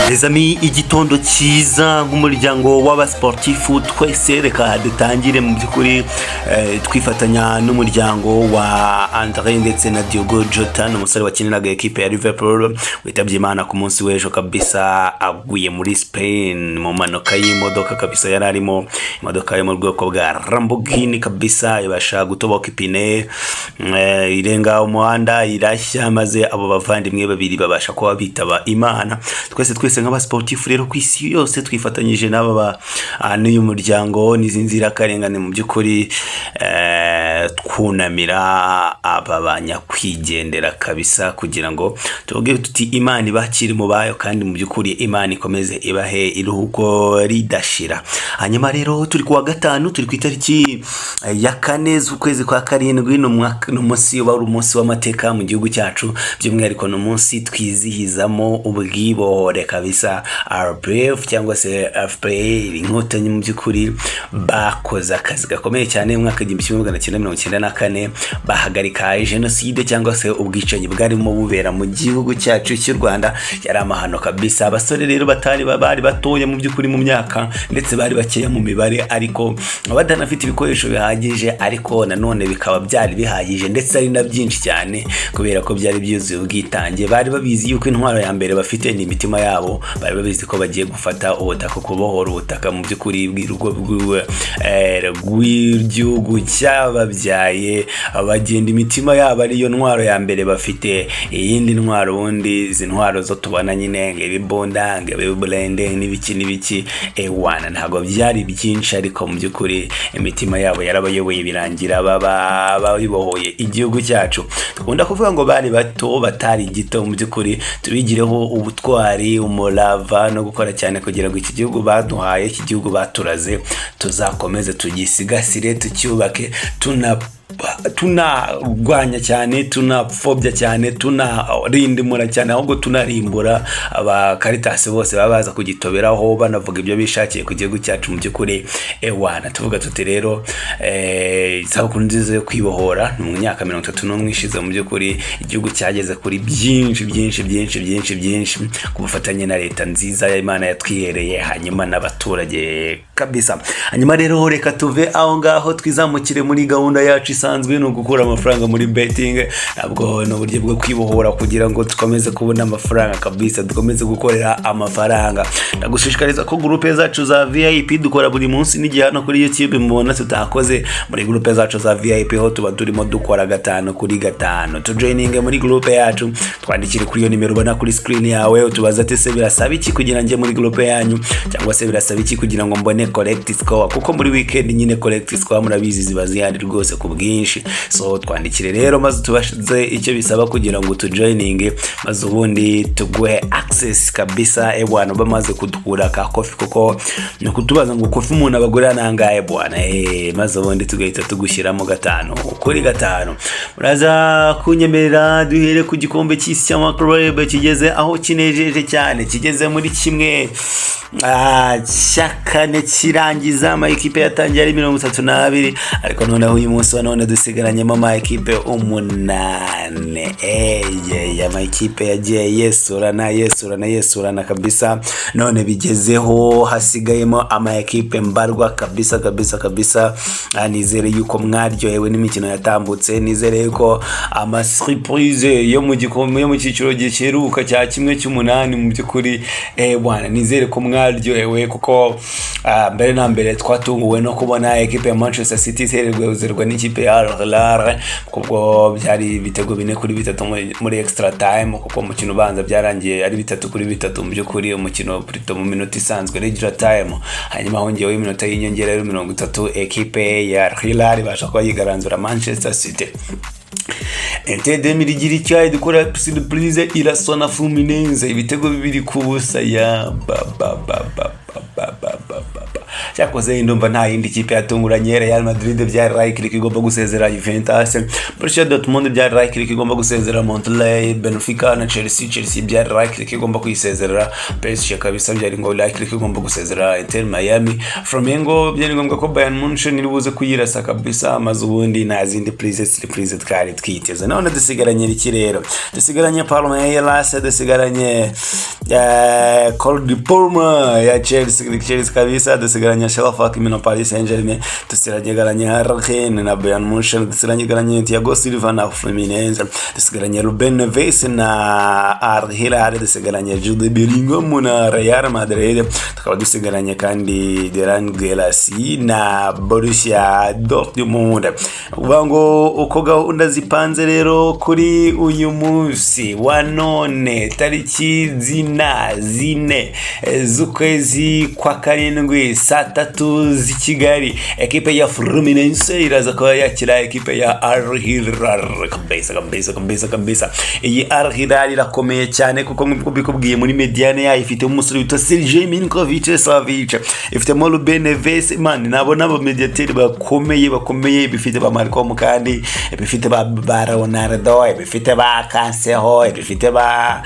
Les amis, igitondo cyiza nk'umuryango w'abasportifu twese reka dutangire mu byukuri twifatanya n'umuryango wa Andre ndetse na Diogo Jota n'umusore wakiniraga equipe ya Liverpool witabye Imana ku munsi w'ejo kabisa, aguye muri Spain mu manuka y'imodoka kabisa. Yari arimo imodoka yo mu bwoko bwa Lamborghini kabisa, ibasha gutoboka ipine irenga umuhanda irashya, maze abo bavandimwe babiri babasha kuba bitaba Imana. Twese nk'abasportifu rero ku isi yose twifatanyije n'aba n'uyu muryango n'izinzira karengane mu byukuri twunamira aba banyakwigendera kabisa, kugira ngo tuvuge tuti Imana ibakiri mu bayo, kandi mu byukuri Imana ikomeze ibahe iruhuko ridashira. Hanyuma rero turi kuwa gatanu, turi ku itariki ya 4 z'ukwezi kwa 7 n'umunsi wari umunsi w'amateka mu gihugu cyacu, by'umwihariko n'umunsi twizihizamo ubwibohore kabisa. R.I.P cyangwa se R.I.P inkotanyi mu byukuri bakoze akazi gakomeye cyane mu mwaka 1994 bahagarika jenoside cyangwa se ubwicanyi bwarimo bubera mu gihugu cyacu cy'u Rwanda. Yari amahano kabisa. Abasore rero bari batoye mu byukuri mu myaka ndetse bari bakeya mu mibare, ariko badanafite ibikoresho bihagije, ariko nanone bikaba byari bihagije ndetse ari na byinshi cyane, kubera ko byari byuzuye ubwitange. Bari babizi yuko intwaro ya mbere bafite ni imitima yabo, bari babizi ko bagiye gufata ubutaka, kubohora ubutaka mu byukuri bw'igihugu cyababyaye. Abagenda imitima yabo ariyo ntwaro ya mbere bafite. Iyindi ntwaro ubundi izi ntwaro zo tubona nyine ng'ibibonda ng'ibibulende n'ibiki ewana ntago byari byinshi, ariko mu byukuri imitima yabo yarabayoboye birangira babibohoye igihugu cyacu. Tukunda kuvuga ngo bari bato batari gito, mu byukuri tubigireho ubutwari, umurava no gukora cyane kugira ngo iki gihugu baduhaye, iki gihugu baturaze tuzakomeze tugisigasire, tucyubake, tunarwanya cyane, tunapfobya cyane, tunarindimura cyane, ahubwo tunarimbura abakaritasi bose babaza kugitoberaho banavuga ibyo bishakiye ku gihugu cyacu. Mu byukuri ewana tuvuga tuti rero isabukuru nziza yo kwibohora mu myaka 31 ishize. Mu byukuri igihugu cyageze kuri byinshi ku bufatanye na leta nziza ya Imana yatwihereye, hanyuma n'abaturage kabisa. Hanyuma rero reka tuve aho ngaho twizamukire muri gahunda yacu isanzwe no gukura amafaranga muri betting. Nabwo no buryo bwo kwibohora kugira ngo tukomeze kubona amafaranga kabisa, dukomeze gukorera amafaranga. Ndagushishikariza ko groupe zacu za VIP dukora buri munsi n'igihe hano kuri YouTube mubona tutakoze. Muri groupe zacu za VIP ho tuba turimo dukora 5 kuri 5. To joining muri groupe yacu twandikire kuri iyo nimero ubona kuri screen yawe, utubaza ati se birasaba iki kugira nje muri groupe yanyu, cyangwa se birasaba iki kugira ngo mbone collect score, kuko muri weekend nyine collect score murabizi ziba zihari rwose ku bwinshi. So twandikire rero maze tubashize icyo bisaba kugira ngo tujoining, maze ubundi tuguhe access kabisa. Bwana bamaze kudukura ka coffee, kuko no kutubaza ngo coffee umuntu abagura nangaye bwana, maze ubundi tugahita tugushyiramo 5 kuri 5. Muraza kunyemerera duhere ku gikombe cy'isi cy'amakurebe kigeze aho kinejeje cyane, kigeze muri kimwe cyakane kirangiza. Ama equipe yatangiye ari 32, ariko noneho uyu munsi wa none dusigaranyemo ama equipe 8. Ama equipe yagiye yesurana kabisa. None bigezeho hasigayemo ama equipe mbarwa kabisa. Nizere yuko mwaryohewe n'imikino yatambutse, nizere yuko ama surprise yo mu gikombe yo mu cyiciro giheruka cya 1/8 mu byukuri bwana, nizere ko mwaryohewe, kuko mbere na mbere twatunguwe no kubona equipe ya Manchester City ihererwa n'ikipe ya R.I.P, kuko byari ibitego 4-3 muri extra time, kuko umukino ubanza byarangiye ari 3-3 mu byukuri, umukino mu minota isanzwe regular time. Hanyuma hongeyeho iminota y'inyongera yo 30, equipe ya R.I.P basha kwa yigaranzura Manchester City. Entedemi rigira icyayi dukora surprise irasona Fluminense ibitego 2-0 ya cyakoze ndumva nta yindi kipe yatunguranye. Real Madrid byari likely igomba gusezera Juventus, Borussia Dortmund byari likely igomba gusezera Montpellier, Benfica na Chelsea byari likely igomba kwisezera PSG kabisa, byari ngo likely igomba gusezera Inter Miami, Flamengo byari ngombwa ko Bayern Munich nibuze kuyirasa kabisa, maze ubundi nta zindi surprise twari twiteze. None dusigaranye iki rero? Dusigaranye Palmeiras, dusigaranye Cold Palma ya Chelsea kabisa, dusigaranye Shalafak na Paris Saint-Germain, dusigaranye Rennes na Bayern Munich, dusigaranye Thiago Silva na Fluminense, dusigaranye Ruben Neves na Al-Hilal, dusigaranye Jude Bellingham na Real Madrid, tukaba dusigaranye kandi Deran Gelasi na Borussia Dortmund. Ubango uko gahunda zipanze rero kuri uyu munsi wa none tariki zine z'ukwezi kwa karindwi saa 3 z'i Kigali, ekipe ya Fluminense iraza kuba yakira ekipe ya Al-Hilal kabisa. Iyi Al-Hilal irakomeye cyane kuko nk'uko bikubwiye muri mediane yayo ifite umusore witwa Sergej Milinkovic-Savic, ifite Ruben Neves, man nabona aba mediateri bakomeye, bifite ba Malcolm kandi bifite ba Ronaldo, bifite ba Cancelo, bifite ba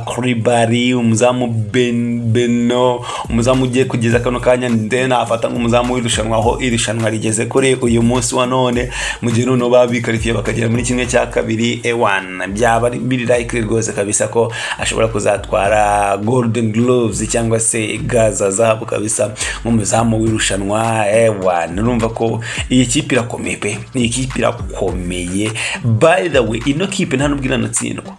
Kribari, umuzamu Beno, umuzamu ugiye kugeza kano kanya ndena afata nk'umuzamu w'irushanwa, aho irushanwa rigeze kuri uyu munsi wa none, mu gihe none babikarifiye bakagera muri kimwe cya kabiri A1, byaba biri likely rwose kabisa ko ashobora kuzatwara Golden Gloves cyangwa se gaza zahabu kabisa nk'umuzamu w'irushanwa A1. Urumva ko iyi kipe irakomeye pe, iyi kipe irakomeye. By the way, ino kipe nta nubwo iranatsindwa,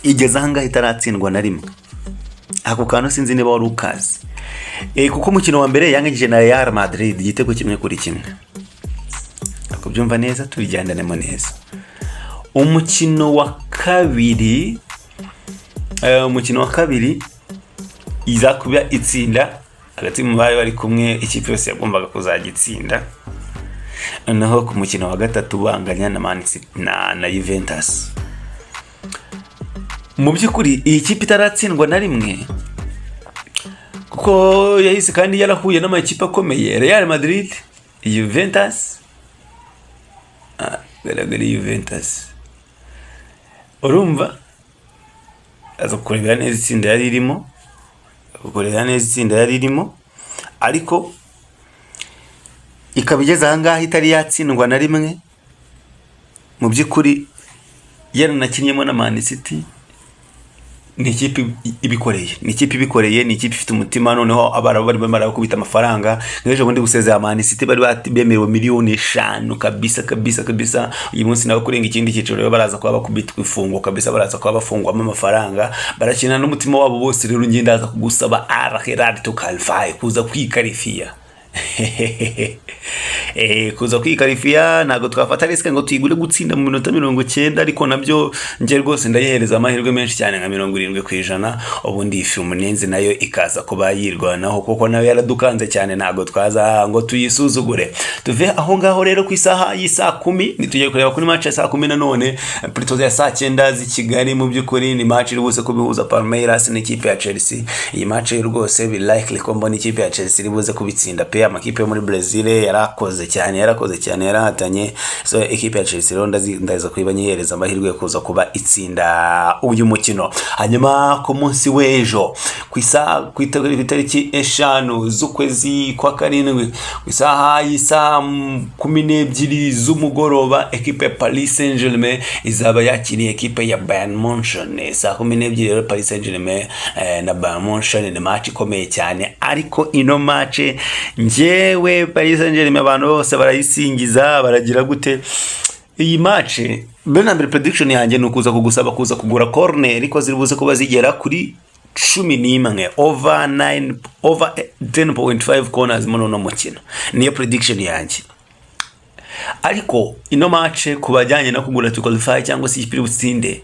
igeze ahangaha itaratsindwa na rimwe. Ako kantu sinzi niba wari ukazi, kuko umukino wa mbere yangije na Real Madrid igitego 1-1. Akubyumva neza, tubijyandanemo neza. Umukino wa kabiri iza kuba itsinda hagati mu bari kumwe, ikipe yose yagombaga kuzagitsinda. Naho ku mukino wa gatatu banganya na Munsi na Juventus. Mu by'ukuri iyi kipe itaratsindwa na rimwe kuko yahise kandi yarahuye n'amakipe akomeye, Real Madrid, Juventus, Juventus. Urumva aza kureba neza itsinda yari irimo, ariko ikabigeza ahangaha itari yatsindwa na rimwe. Mu by'ukuri yaranakinyemo na Man City. Ni ikipe ibikoreye, ni ikipe ifite umutima. Noneho abarabu bari bamara kubita amafaranga, ngeje bundi gusezera Man City bari bemerewe miliyoni 5 kabisa. Uyu munsi nawe kurenga ikindi cyiciro baraza kuba bakubitwa ifungo kabisa, baraza kuba bafungwamo amafaranga, barakina n'umutima wabo bose. Rero ngiye ndaza kugusaba Al-Hilal to qualify, kuza kwikarifia kuza kwikarifia. Ntago twafata risk ngo tuyigure gutsinda mu minota 90, ariko nabyo nge rwose ndayihereza amahirwe menshi cyane nka 70%. Ubundi Fluminense nayo ikaza kuba yirwanaho kuko nayo yaradukanze cyane, ntago twaza ngo tuyisuzugure. Tuve aho ngaho rero ku isaha y'isa 10 nitujye kureba kuri match ya saa 10 nanone plutôt ya saa 9 z'i Kigali. Mu by'ukuri ni match rwose ko bihuza Palmeiras n'ikipe ya Chelsea. Iyi match rwose bi likely ko mbona ikipe ya Chelsea ribuze kubitsinda pe. Amakipe yo muri Brazil yarakoze cyane, yarahatanye. So ekipe ya Chelsea rero ndaza kuyibanyihereza amahirwe yo kuza kuba itsinda uyu mukino. Hanyuma ku munsi w'ejo ku itariki 5 z'ukwezi kwa karindwi ku isaha y'isa 12 z'umugoroba, ekipe ya Paris Saint-Germain izaba yakiriye ekipe ya Bayern Munich. Saa 12 rero Paris Saint-Germain na Bayern Munich ni match ikomeye cyane, ariko ino match njyewe Paris Saint-Germain abantu bose barayisingiza, baragira gute iyi match. Benambere prediction yanjye nukuza kugusaba kuza kugura corner, ariko ziribuze kuba zigera kuri 11 over 10.5 corners muno no mukino. Niyo prediction yanjye. Ariko ino match kubajyanye no kugura to qualify cyangwa se ipiri butsinde,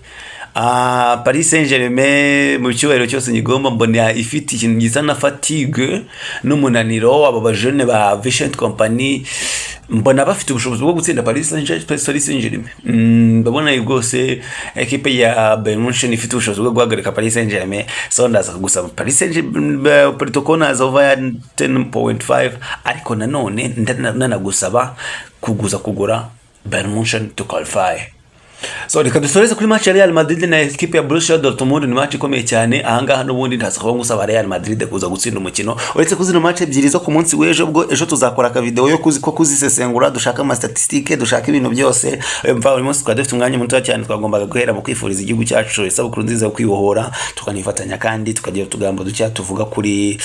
Paris Saint-Germain mu cyubahiro cyose nyigomba mbona ifite ikintu gisa na fatigue n'umunaniro. Aba bajene ba Vision Company mbona bafite ubushobozi bwo gutsinda Paris Saint-Germain. Ndabona rwose equipe ya Bayern Munich ifite ubushobozi bwo guhagarika Paris Saint-Germain. So ndaza gusaba Paris Saint-Germain protocol as over 10.5, ariko nanone ndanagusaba kugura Bayern Munich to qualify. So reka dusoreze kuri match ya Real Madrid na equipe ya Borussia Dortmund. Ni match ikomeye cyane ahangaha n'ubundi ndaza kuba ngusaba Real Madrid kuza gutsinda umukino. Uretse kuzina match ebyiri zo ku munsi w'ejo, bwo ejo tuzakora ka video yo kuzisesengura, dushaka ama statistique, dushaka ibintu byose. Mva uyu munsi twari dufite umwanya muto cyane, twagombaga guhera mu kwifuriza igihugu cyacu isabukuru nziza yo kwibohora, tukanifatanya kandi tukagira tugambo ducya tuvuga kuri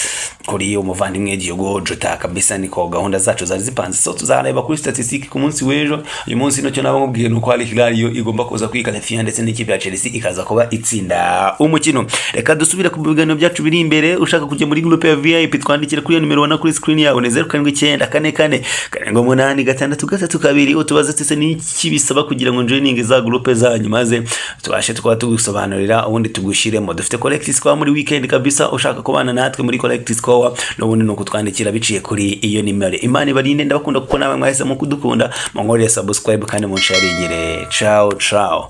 umuvandimwe Diogo Jota. Kabisa niko gahunda zacu zari zipanze. So tuzareba kuri statistique ku munsi w'ejo. Uyu munsi nacyo nabamubwiye nuko ari Hilal igomba kuza kwikalifia ndetse n'ikipe ya Chelsea ikaza kuba itsinda umukino. Reka dusubira ku biganiro byacu biri imbere. Ushaka kujya muri groupe ya VIP twandikira kuri nimero wana kuri screen yawe, ni 0794486332. Utubaze tese n'iki bisaba kugira ngo joining za groupe zanyu, maze tubashe tukaba tugusobanurira ubundi tugushyiremo. Dufite collect score muri weekend kabisa. Ushaka kubana natwe muri collect score n'ubundi no kutwandikira biciye kuri iyo nimero. Imana ibarinde, ndabakunda kuko nawe mwahise mu kudukunda. Mongore subscribe kandi munsharingire. Ciao ciao.